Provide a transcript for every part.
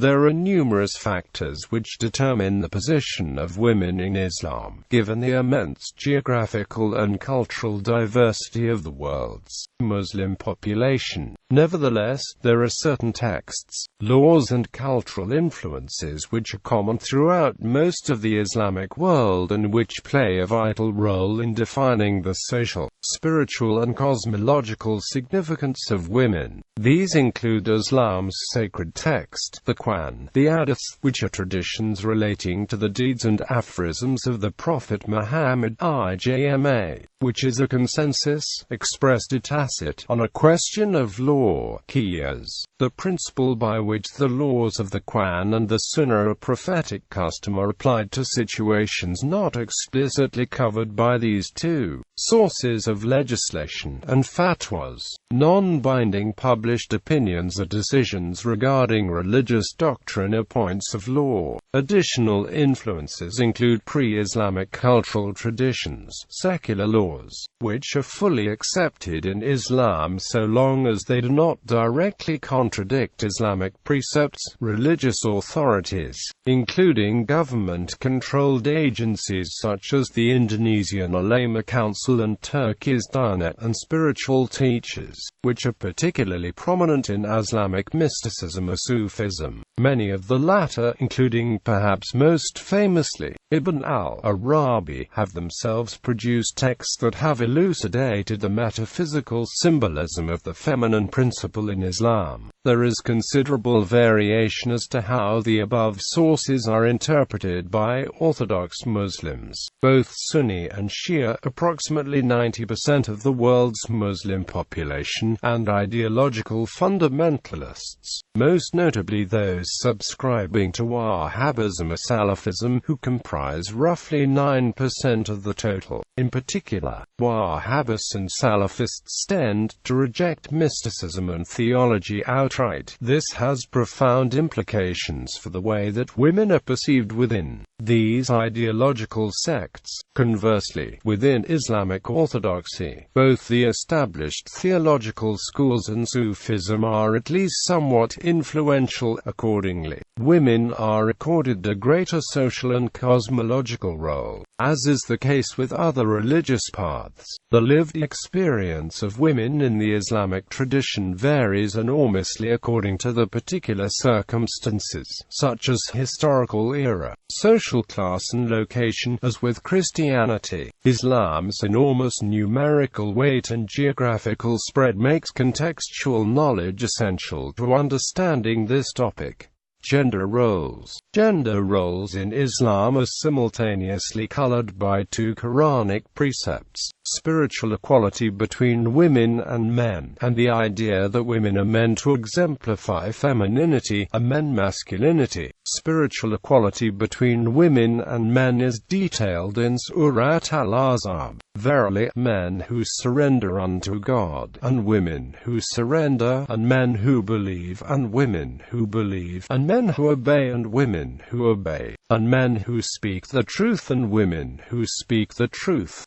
There are numerous factors which determine the position of women in Islam, given the immense geographical and cultural diversity of the world's Muslim population. Nevertheless, there are certain texts, laws and cultural influences which are common throughout most of the Islamic world and which play a vital role in defining the social, spiritual and cosmological significance of women. These include Islam's sacred text, the Qu'ran, the Ḥadīths, which are traditions relating to the deeds and aphorisms of the Prophet Muḥammad, ijmā, which is a consensus, expressed tacit, on a question of law, qiyās, the principle by which the laws of the Qu'ran and the Sunnah or prophetic custom are applied to situations not explicitly covered by these two sources of legislation, and fatwas, non-binding published opinions or decisions regarding religious doctrine or points of law. Additional influences include pre-Islamic cultural traditions, secular laws, which are fully accepted in Islam so long as they do not directly contradict Islamic precepts, religious authorities, including government-controlled agencies such as the Indonesian Ulema Council and Turkey's Diyanet, and spiritual teachers, which are particularly prominent in Islamic mysticism or Sufism. Many of the latter, including perhaps most famously Ibn al-Arabi, have themselves produced texts that have elucidated the metaphysical symbolism of the feminine principle in Islam. There is considerable variation as to how the above sources are interpreted by Orthodox Muslims, both Sunni and Shia, approximately 90% of the world's Muslim population, and ideological fundamentalists, most notably those subscribing to Wahhabism or Salafism, who comprise roughly 9% of the total. In particular, Wahhabists and Salafists tend to reject mysticism and theology outright. This has profound implications for the way that women are perceived within these ideological sects. Conversely, within Islamic orthodoxy, both the established theological schools and Sufism are at least somewhat influential. Accordingly, women are accorded a greater social and cosmological role. As is the case with other religious paths, the lived experience of women in the Islamic tradition varies enormously according to the particular circumstances, such as historical era, social class and location. As with Christianity, Islam's enormous numerical weight and geographical spread makes contextual knowledge essential to understanding this topic. Gender roles. Gender roles in Islam are simultaneously colored by two Quranic precepts: spiritual equality between women and men, and the idea that women are meant to exemplify femininity, and men masculinity. Spiritual equality between women and men is detailed in Surat Al-Ahzab. Verily, men who surrender unto God, and women who surrender, and men who believe, and women who believe, and men who obey, and women who obey, and men who speak the truth, and women who speak the truth.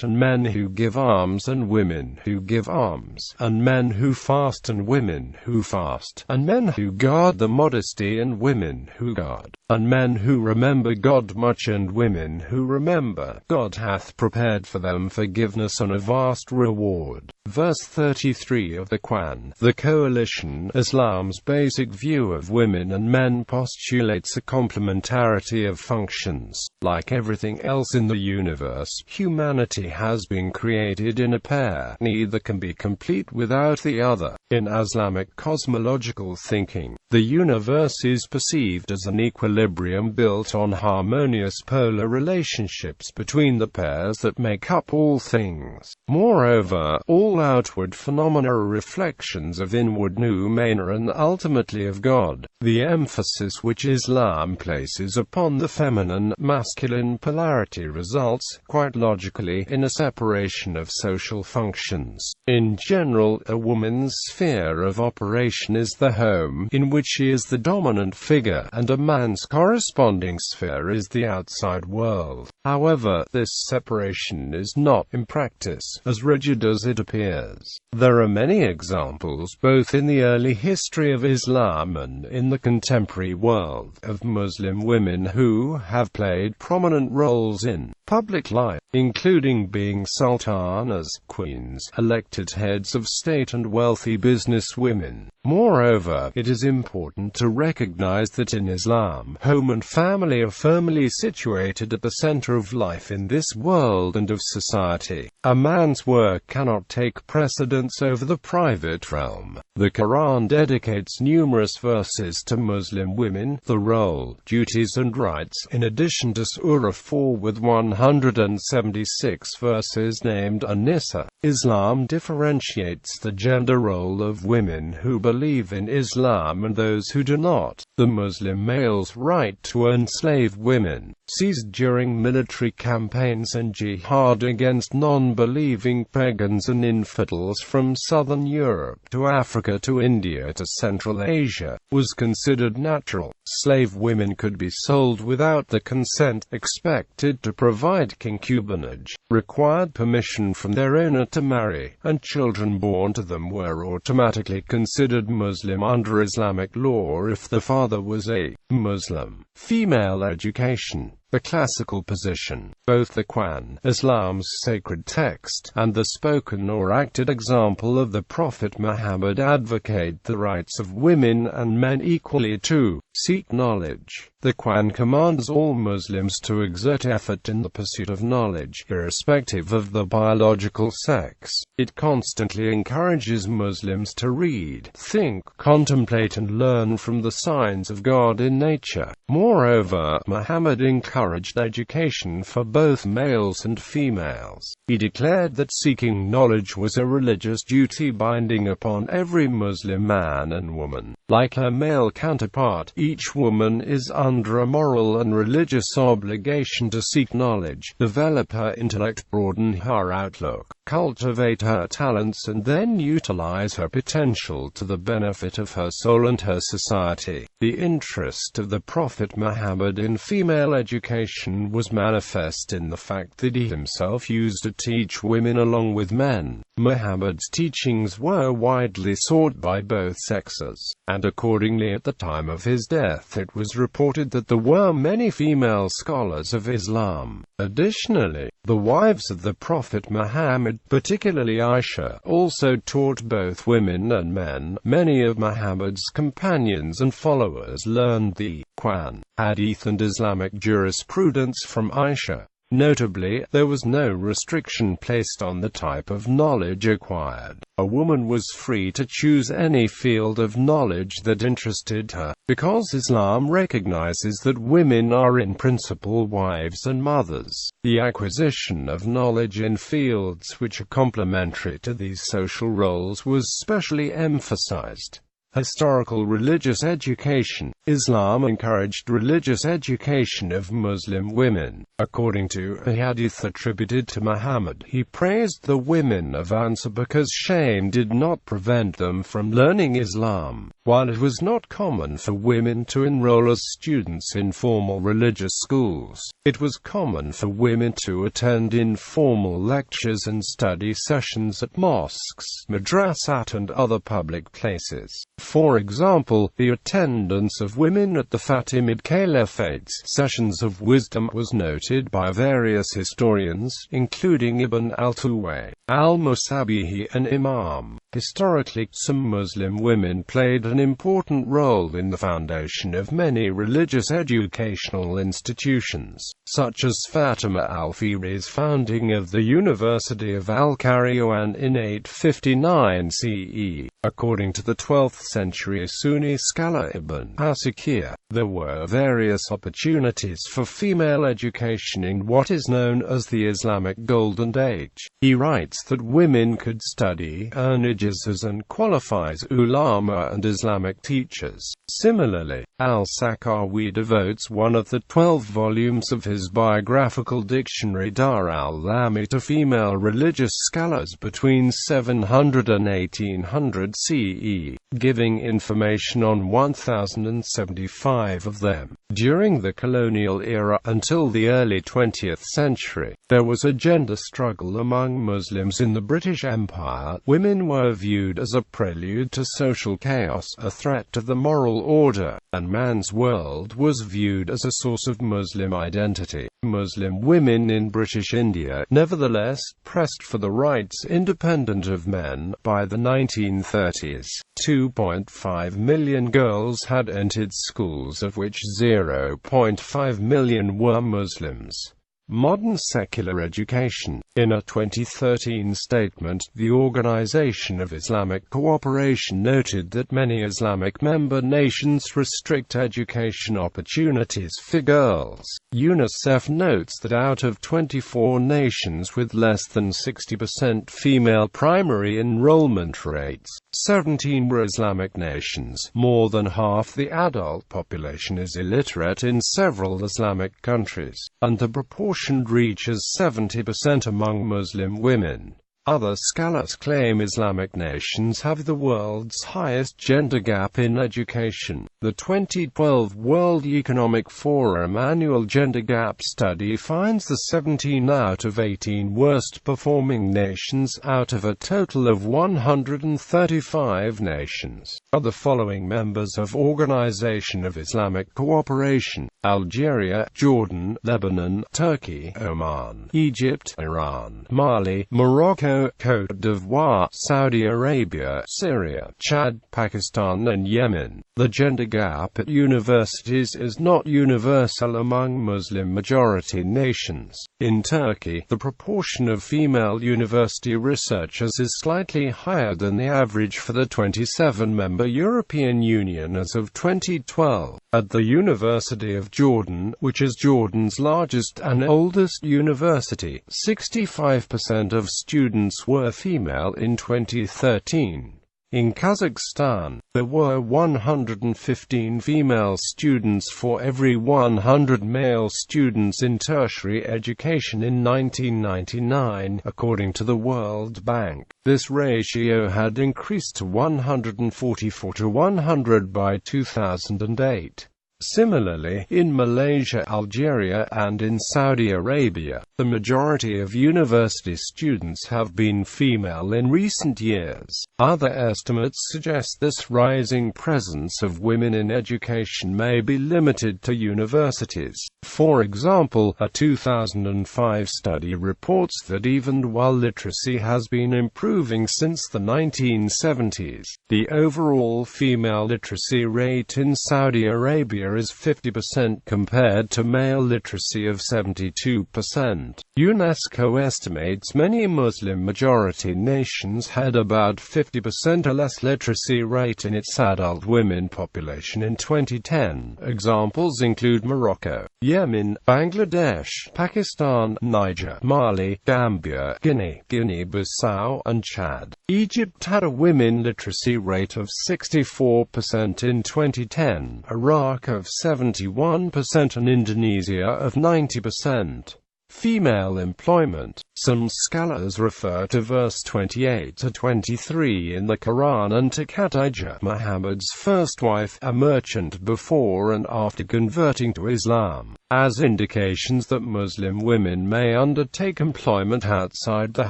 And men who give alms, and women who give alms, and men who fast, and women who fast, and men who guard the modesty, and women who guard, and men who remember God much, and women who remember God hath prepared for them forgiveness and a vast reward. Verse 33 of the Qu'ran. The coalition, Islam's basic view of women and men, postulates a complementarity of functions. Like everything else in the universe, humanity has been created in a pair. Neither can be complete without the other. In Islamic cosmological thinking, the universe is perceived as an equilibrium built on harmonious polar relationships between the pairs that make up all things. Moreover, all outward phenomena are reflections of inward noumena and ultimately of God. The emphasis which Islam places upon upon the feminine-masculine polarity results, quite logically, in a separation of social functions. In general, a woman's sphere of operation is the home, in which she is the dominant figure, and a man's corresponding sphere is the outside world. However, this separation is not, in practice, as rigid as it appears. There are many examples, both in the early history of Islam and in the contemporary world, of Muslim women who have played prominent roles in public life, including being sultanas, queens, elected heads of state and wealthy businesswomen. Moreover, it is important to recognize that in Islam, home and family are firmly situated at the center of life in this world and of society. A man's work cannot take precedence over the private realm. The Quran dedicates numerous verses to Muslim women, the role, duties and rights, in addition to Surah 4 with 176 verses named An-Nisa. Islam differentiates the gender role of women who believe in Islam and those who do not. The Muslim male's right to enslave women, seized during military campaigns and jihad against non-believing pagans and infidels from southern Europe to Africa to India to Central Asia, was considered natural. Slave women could be sold without the consent, expected to provide concubinage, required permission from their owner to marry, and children born to them were automatically considered Muslim under Islamic law if the father was a Muslim. Female education. The classical position. Both the Qu'ran, Islam's sacred text, and the spoken or acted example of the Prophet Muhammad advocate the rights of women and men equally to seek knowledge. The Qu'ran commands all Muslims to exert effort in the pursuit of knowledge, irrespective of the biological sex. It constantly encourages Muslims to read, think, contemplate and learn from the signs of God in nature. Moreover, Muhammad encouraged education for both males and females. He declared that seeking knowledge was a religious duty binding upon every Muslim man and woman. Like her male counterpart, each woman is under a moral and religious obligation to seek knowledge, develop her intellect, broaden her outlook, cultivate her talents and then utilize her potential to the benefit of her soul and her society. The interest of the Prophet Muhammad in female education was manifest in the fact that he himself used to teach women along with men. Muhammad's teachings were widely sought by both sexes, and accordingly at the time of his death it was reported that there were many female scholars of Islam. Additionally, the wives of the Prophet Muhammad, particularly Aisha, also taught both women and men. Many of Muhammad's companions and followers learned the Qu'ran, Hadith and Islamic jurisprudence from Aisha. Notably, there was no restriction placed on the type of knowledge acquired. A woman was free to choose any field of knowledge that interested her, because Islam recognizes that women are in principle wives and mothers. The acquisition of knowledge in fields which are complementary to these social roles was specially emphasized. Historical religious education. Islam encouraged religious education of Muslim women. According to a hadith attributed to Muhammad, he praised the women of Ansar because shame did not prevent them from learning Islam. While it was not common for women to enroll as students in formal religious schools, it was common for women to attend informal lectures and study sessions at mosques, madrasat and other public places. For example, the attendance of women at the Fatimid Caliphate's sessions of wisdom was noted by various historians, including Ibn al-Tuway, al-Musabihi and Imam. Historically, some Muslim women played an important role in the foundation of many religious educational institutions, such as Fatima al-Fihri's founding of the University of Al-Qarawiyyin in 859 CE. According to the 12th century Sunni scholar Ibn Asakir, there were various opportunities for female education education in what is known as the Islamic Golden Age. He writes that women could study, earn ijazas and qualify as ulama and Islamic teachers. Similarly, al-Sakhawi devotes one of the 12 volumes of his biographical dictionary Dar al-Lami to female religious scholars between 700 and 1800 CE, giving information on 1075 of them. During the colonial era until the early 20th century, there was a gender struggle among Muslims in the British Empire. Women were viewed as a prelude to social chaos, a threat to the moral order, and man's world was viewed as a source of Muslim identity. Muslim women in British India, nevertheless, pressed for the rights independent of men. By the 1930s, 2.5 million girls had entered schools, of which 0.5 million were Muslims. Modern secular education. In a 2013 statement, the Organization of Islamic Cooperation noted that many Islamic member nations restrict education opportunities for girls. UNICEF notes that out of 24 nations with less than 60% female primary enrollment rates, 17 were Islamic nations. More than half the adult population is illiterate in several Islamic countries, and the proportion reaches 70% among Muslim women. Other scholars claim Islamic nations have the world's highest gender gap in education. The 2012 World Economic Forum Annual Gender Gap Study finds the 17 out of 18 worst performing nations out of a total of 135 nations are the following members of Organization of Islamic Cooperation: Algeria, Jordan, Lebanon, Turkey, Oman, Egypt, Iran, Mali, Morocco, Côte d'Ivoire, Saudi Arabia, Syria, Chad, Pakistan and Yemen. The gender gap at universities is not universal among Muslim-majority nations. In Turkey, the proportion of female university researchers is slightly higher than the average for the 27-member European Union as of 2012. At the University of Jordan, which is Jordan's largest and oldest university, 65% of students were female in 2013. In Kazakhstan, there were 115 female students for every 100 male students in tertiary education in 1999, according to the World Bank. This ratio had increased to 144 to 100 by 2008. Similarly, in Malaysia, Algeria, and in Saudi Arabia, the majority of university students have been female in recent years. Other estimates suggest this rising presence of women in education may be limited to universities. For example, a 2005 study reports that even while literacy has been improving since the 1970s, the overall female literacy rate in Saudi Arabia is 50% compared to male literacy of 72%. UNESCO estimates many Muslim-majority nations had about 50% or less literacy rate in its adult women population in 2010. Examples include Morocco, Yemen, Bangladesh, Pakistan, Niger, Mali, Gambia, Guinea, Guinea-Bissau, and Chad. Egypt had a women literacy rate of 64% in 2010, Iraq of 71% and Indonesia of 90%. Female employment. Some scholars refer to verse 28 to 23 in the Quran and to Khadijah, Muhammad's first wife, a merchant before and after converting to Islam, as indications that Muslim women may undertake employment outside the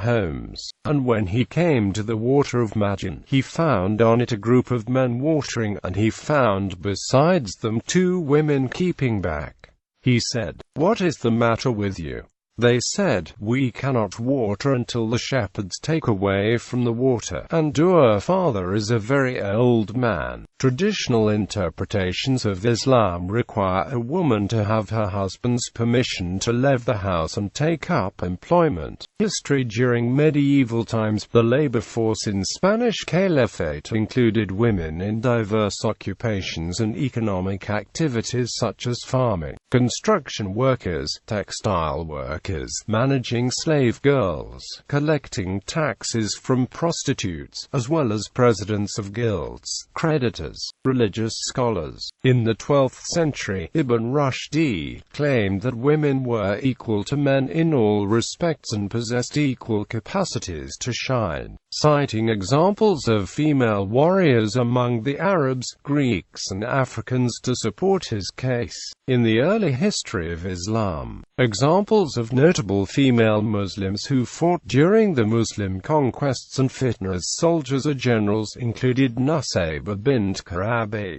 homes. And when he came to the water of Madian, he found on it a group of men watering, and he found besides them 2 women keeping back. He said, "What is the matter with you? They said, "We cannot water until the shepherds take away from the water, and our father is a very old man." Traditional interpretations of Islam require a woman to have her husband's permission to leave the house and take up employment. History during medieval times, the labor force in Spanish Caliphate included women in diverse occupations and economic activities such as farming, construction workers, textile workers, managing slave girls, collecting taxes from prostitutes, as well as presidents of guilds, creditors, religious scholars. In the 12th century, Ibn Rushd claimed that women were equal to men in all respects and possessed equal capacities to shine, citing examples of female warriors among the Arabs, Greeks and Africans to support his case. In the early history of Islam, examples of notable female Muslims who fought during the Muslim conquests and fitnas as soldiers or generals included Nusayba bint Karabi,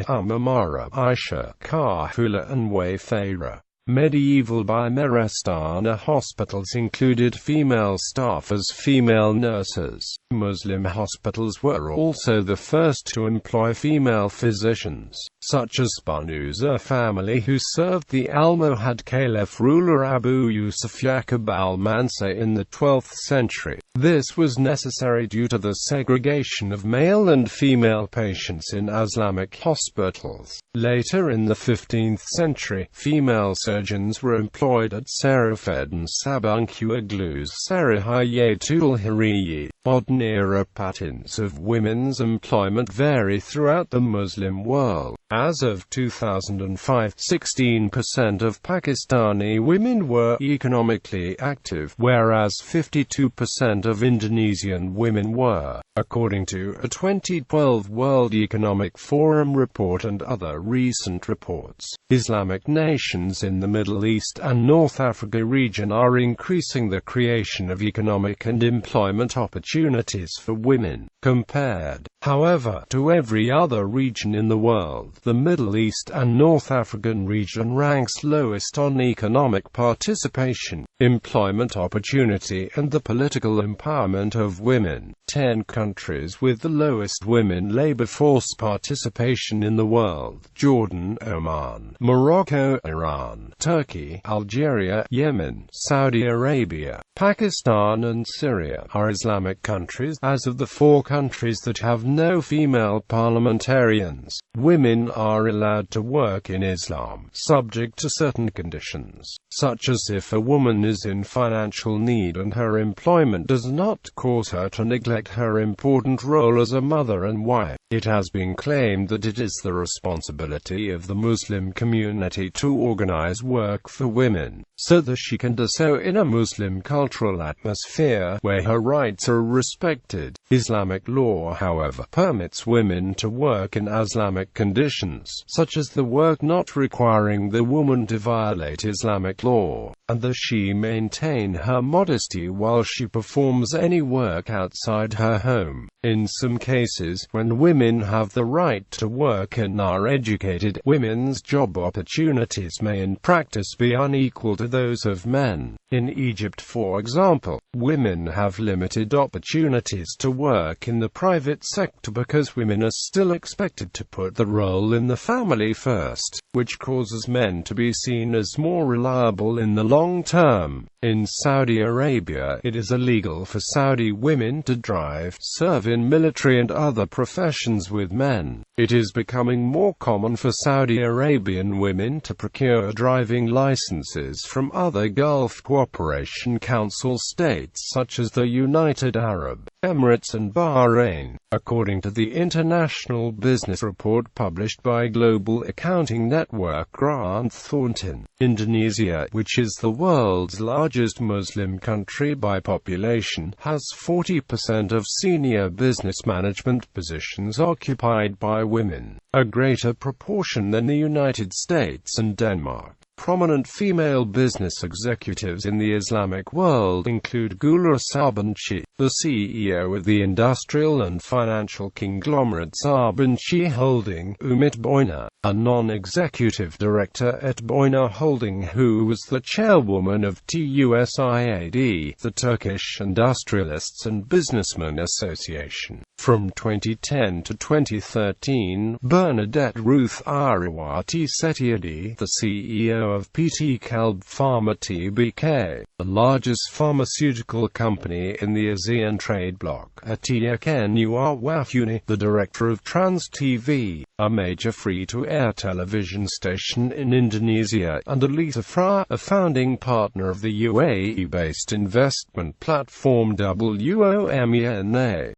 Amara, Aisha, Kahula and Wayfara. Medieval Bimarestana hospitals included female staff as female nurses. Muslim hospitals were also the first to employ female physicians, such as Banuza family who served the Almohad Caliph ruler Abu Yusuf Yaqub al-Mansur in the 12th century. This was necessary due to the segregation of male and female patients in Islamic hospitals. Later in the 15th century, female surgeons were employed at Sarafed and Sabuncuaglus Sarahayatul Hiriyi. Modern-era patterns of women's employment vary throughout the Muslim world. As of 2005, 16% of Pakistani women were economically active, whereas 52% of Indonesian women were, according to a 2012 World Economic Forum report and other recent reports. Islamic nations in the Middle East and North Africa region are increasing the creation of economic and employment opportunities for women. Compared, however, to every other region in the world, the Middle East and North African region ranks lowest on economic participation, employment opportunity and the political empowerment of women. 10 countries with the lowest women labor force participation in the world: Jordan, Oman, Morocco, Iran, Turkey, Algeria, Yemen, Saudi Arabia, Pakistan and Syria are Islamic countries. As of the 4 countries that have no female parliamentarians, women are allowed to work in Islam, subject to certain conditions, such as if a woman is in financial need and her employment does not cause her to neglect her important role as a mother and wife. It has been claimed that it is the responsibility of the Muslim community to organize work for women, so that she can do so in a Muslim cultural atmosphere, where her rights are respected. Islamic law, however, permits women to work in Islamic conditions, such as the work not requiring the woman to violate Islamic law, and that she maintain her modesty while she performs any work outside her home. In some cases, when women have the right to work and are educated, women's job opportunities may in practice be unequal to those of men. In Egypt, for example, women have limited opportunities to work in the private sector because women are still expected to put the role in the family first, which causes men to be seen as more reliable in the long term. In Saudi Arabia, it is illegal for Saudi women to drive, serve in military and other professions with men. It is becoming more common for Saudi Arabian women to procure driving licenses from other Gulf Cooperation Council states such as the United Arab Emirates and Bahrain. According to the International Business Report published by global accounting network Grant Thornton, Indonesia, which is the world's largest Muslim country by population, has 40% of senior business management positions occupied by women, a greater proportion than the United States and Denmark. Prominent female business executives in the Islamic world include Gulur Sabanci, the CEO of the industrial and financial conglomerate Sarbanshi Holding, Umit Boyner, a non-executive director at Boyner Holding who was the chairwoman of TUSIAD, the Turkish Industrialists and Businessmen Association. From 2010 to 2013, Bernadette Ruth Arawati Setiadi, the CEO of PT Kalb Pharma Tbk, the largest pharmaceutical company in the ASEAN trade bloc, Atia Kenua Wafuni, the director of Trans TV, a major free-to-air television station in Indonesia, and Alita Fra, a founding partner of the UAE-based investment platform WOMENA.